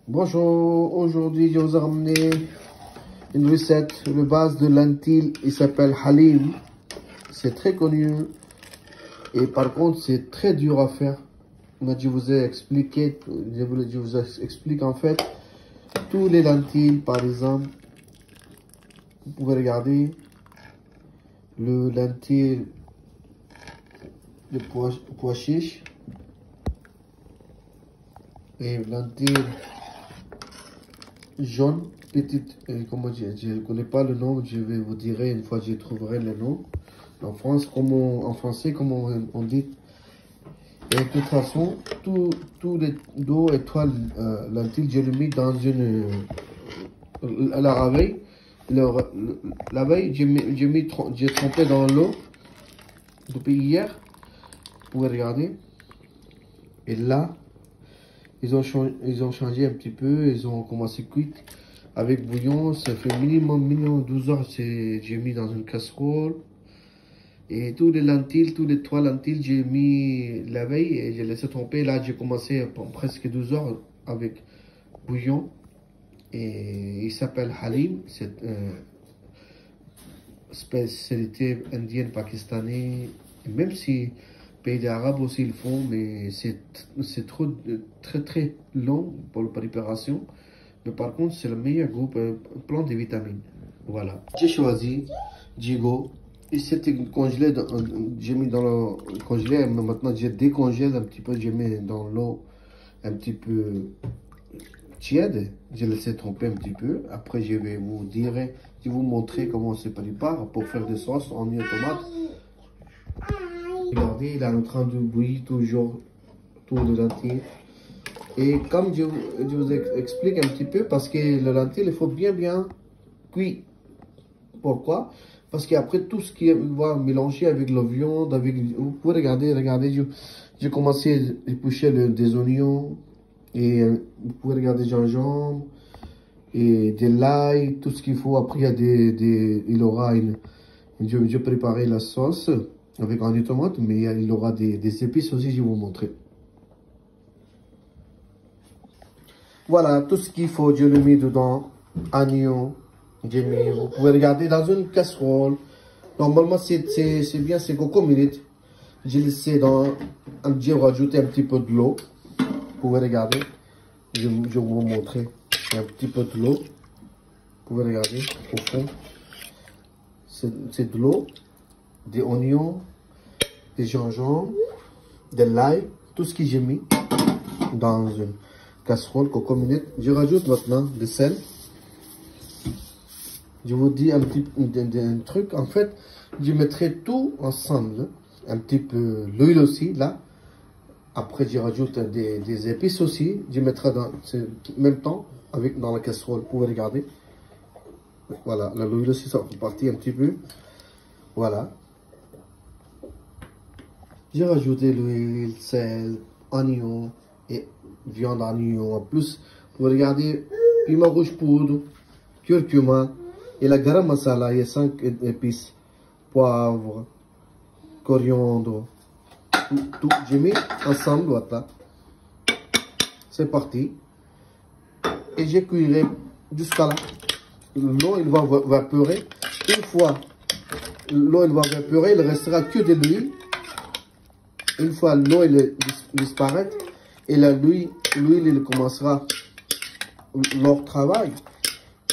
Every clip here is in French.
Bonjour, aujourd'hui je vous ai ramené une recette, le base de lentilles, il s'appelle Halim. C'est très connu et par contre c'est très dur à faire. Moi je vous ai expliqué, je vous explique en fait tous les lentilles par exemple. Vous pouvez regarder le lentilles de pois chiche et lentilles jaune, petite, comment dire, je ne connais pas le nom, je vais vous dire une fois que je trouverai le nom. En France, en français, comment on dit. Et de toute façon, tous les deux étoiles lentilles, je les mis dans une, la veille. La veille, j'ai trempé dans l'eau depuis hier. Vous pouvez regarder. Et là, ils ont changé un petit peu, ils ont commencé cuit avec bouillon. Ça fait minimum 12 heures, j'ai mis dans une casserole. Et tous les trois lentilles, j'ai mis la veille et j'ai laissé tremper. Là, j'ai commencé pour presque 12 heures avec bouillon. Et il s'appelle Halim, c'est spécialité indienne, pakistanaise. Même si pays d'Arabes aussi le font, mais c'est très long pour la préparation. Mais par contre, c'est le meilleur goût, plein de vitamines. Voilà. J'ai choisi Jigo. Et c'était congelé, j'ai mis dans le congelé, mais maintenant j'ai décongèle un petit peu, j'ai mis dans l'eau un petit peu tiède. J'ai laissé tremper un petit peu. Après, je vais vous dire, je vais vous montrer comment on se prépare pour faire des sauces en tomate. Regardez, il est en train de bouillir toujours tout le lentilles. Et comme je vous explique un petit peu, parce que le lentilles, il faut bien cuire. Pourquoi? Parce qu'après, tout ce qui va mélanger avec la viande, vous pouvez regardez, j'ai commencé à éplucher des oignons. Et vous pouvez regarder gingembre et de l'ail, tout ce qu'il faut. Après, il aura je préparer la sauce avec un tomate, mais il aura des épices aussi, je vais vous montrer. Voilà, tout ce qu'il faut, je le mets dedans. Oignon, vous pouvez regarder dans une casserole. Normalement, c'est bien, c'est quelques minutes. J'ai laissé j'ai rajouté un petit peu de l'eau. Vous pouvez regarder. Je vais vous montrer un petit peu de l'eau. Vous pouvez regarder au fond. C'est de l'eau, des oignons, des gingembre, de l'ail, tout ce que j'ai mis dans une casserole, quelques minutes. Je rajoute maintenant du sel. Je vous dis un truc. En fait, je mettrai tout ensemble. Un petit peu l'huile aussi, là. Après, je rajoute des épices aussi. Je mettrai dans le même temps dans la casserole. Vous pouvez regarder. Voilà, l'huile aussi, ça va partir un petit peu. Voilà. J'ai rajouté l'huile, sel, oignon et viande oignon. En plus, vous regardez, piment rouge poudre, curcuma et la garam masala. Il y a 5 épices. Poivre, coriandre. Tout, j'ai mis ensemble, voilà. C'est parti. Et j'ai cuiré jusqu'à là. L'eau, il va évaporer. Une fois l'eau, il va évaporer, il restera que de l'huile. Une fois l'eau, il disparaît. Et l'huile, il commencera leur travail.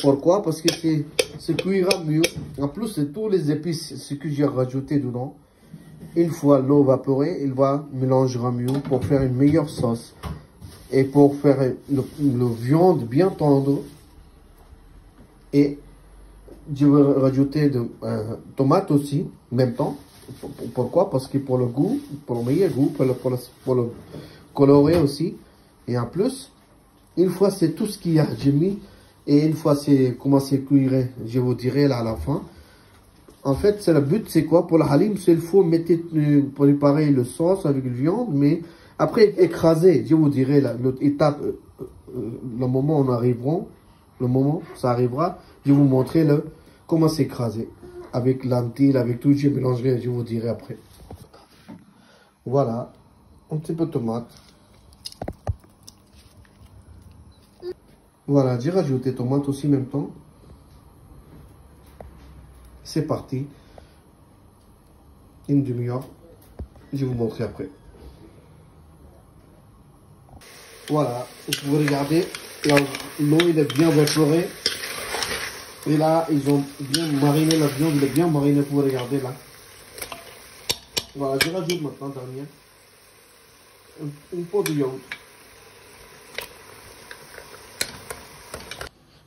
Pourquoi? Parce que c'est cuira mieux. En plus, c'est tous les épices, ce que j'ai rajouté dedans. Une fois l'eau évaporée, il va mélanger mieux pour faire une meilleure sauce. Et pour faire le viande bien tendre. Et je vais rajouter de tomates aussi, en même temps. Pourquoi? Parce que pour le goût, pour le meilleur goût, pour le colorer aussi. Et en plus, une fois c'est tout ce qu'il y a, j'ai mis. Et une fois c'est commencé à cuire, je vous dirai là à la fin. En fait, c'est le but, c'est quoi? Pour le halim, c'est il faut préparer le sauce avec la viande, mais après écraser, je vous dirai l'autre étape, le moment où on arrivera, ça arrivera, je vais vous montrer comment s'écraser. Avec lentilles, avec tout, je mélangerai, je vous dirai après. Voilà, un petit peu de tomate. Voilà, j'ai rajouté tomate aussi en même temps. C'est parti. Une demi-heure. Je vais vous montrer après. Voilà, vous regardez, l'eau il est bien évaporée. Et là, ils ont bien mariné la viande, il est bien mariné, vous regardez là. Voilà, je rajoute maintenant dernier une pot de yaourt.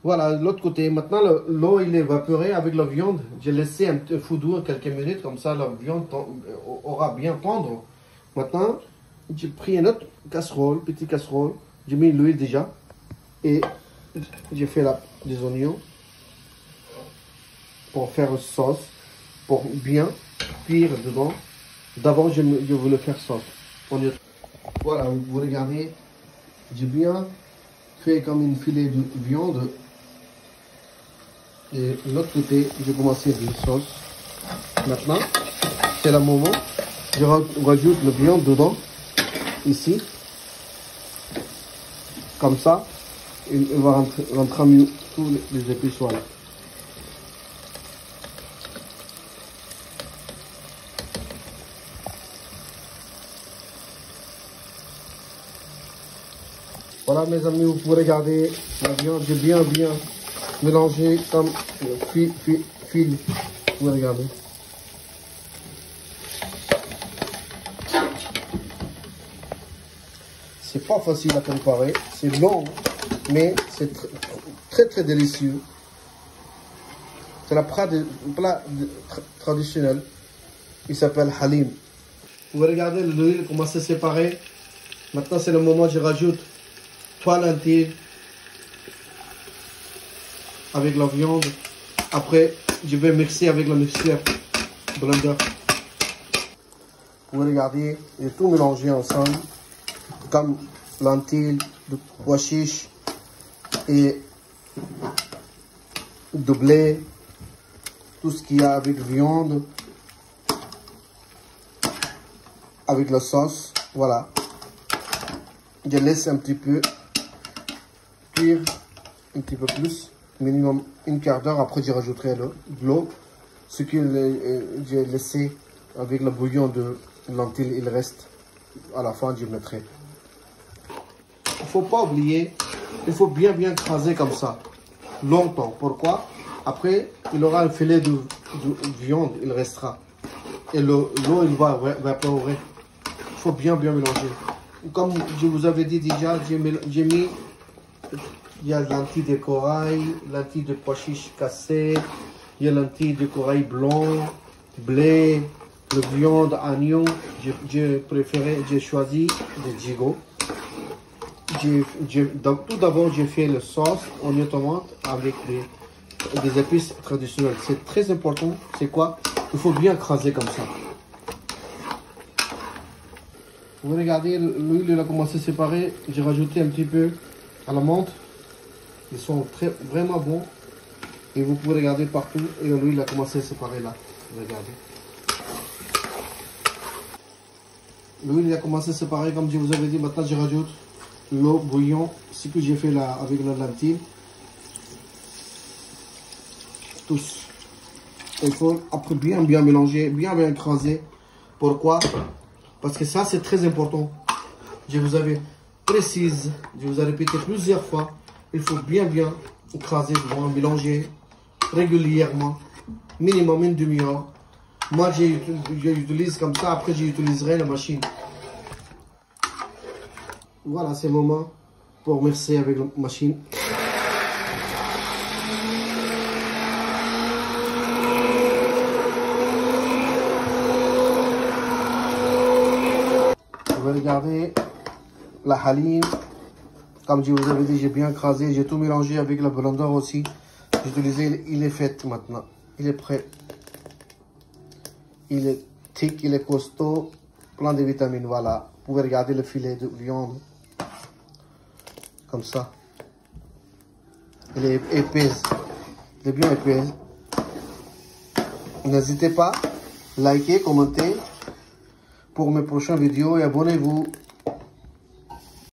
Voilà, de l'autre côté, maintenant l'eau il est évaporée avec la viande. J'ai laissé un petit foudre quelques minutes, comme ça la viande aura bien tendre. Maintenant, j'ai pris une autre casserole, petite casserole. J'ai mis l'huile déjà. Et j'ai fait des oignons pour faire une sauce, pour bien cuire dedans. D'abord, je voulais faire sauce. Voilà, vous regardez, j'ai bien fait comme une filet de viande. Et de l'autre côté, j'ai commencé une sauce. Maintenant, c'est le moment. Je rajoute la viande dedans, ici. Comme ça, il va rentrer mieux tous les épices. Voilà. Voilà mes amis, vous pouvez regarder la viande, j'ai bien mélangé comme fil. Vous regardez. C'est pas facile à préparer, c'est long, mais c'est très délicieux. C'est le plat traditionnel. Il s'appelle halim. Vous regardez l'huile commence à se séparer. Maintenant c'est le moment où je rajoute 3 lentilles avec la viande. Après, je vais mixer avec le mixeur blender. Vous regardez, j'ai tout mélangé ensemble, comme lentilles, de pois chiches et de blé, tout ce qu'il y a avec viande, avec la sauce. Voilà. Je laisse un petit peu cuire, un petit peu plus, minimum une quart d'heure. Après, je rajouterai de l'eau. Ce que j'ai laissé avec le bouillon de lentilles, il reste. À la fin, je mettrai. Il ne faut pas oublier, il faut bien écraser comme ça, longtemps. Pourquoi? Après, il aura un filet de viande, il restera. Et l'eau, il va évaporer. Il faut bien mélanger. Comme je vous avais dit déjà, j'ai mis, il y a lentilles de corail, lentilles de pois chiches cassées, il y a lentilles de corail blanc, blé, de viande, oignon. J'ai choisi des gigots. Donc tout d'abord, j'ai fait la sauce oignon tomate avec des épices traditionnelles. C'est très important. C'est quoi? Il faut bien écraser comme ça. Vous regardez, l'huile il a commencé à séparer. J'ai rajouté un petit peu à la menthe. Ils sont vraiment bons. Et vous pouvez regarder partout. Et l'huile a commencé à séparer là. Regardez. L'huile a commencé à séparer comme je vous avais dit. Maintenant, je rajoute l'eau bouillon. Ce que j'ai fait là avec la lentille. Tous. Il faut après bien mélanger, bien écraser. Pourquoi? Parce que ça, c'est très important. Je vous avais précise, je vous ai répété plusieurs fois. Il faut bien écraser, mélanger régulièrement, minimum une demi-heure. Moi, j'utilise comme ça. Après, j'utiliserai la machine. Voilà, c'est le moment pour mixer avec la machine. Regardez la halim, comme je vous avais dit, j'ai bien écrasé, j'ai tout mélangé avec le blender aussi. J'ai utilisé, il est fait maintenant, il est prêt. Il est thick, il est costaud, plein de vitamines, voilà. Vous pouvez regarder le filet de viande, comme ça. Il est épais, il est bien épais. N'hésitez pas, likez, commentez pour mes prochaines vidéos et abonnez-vous.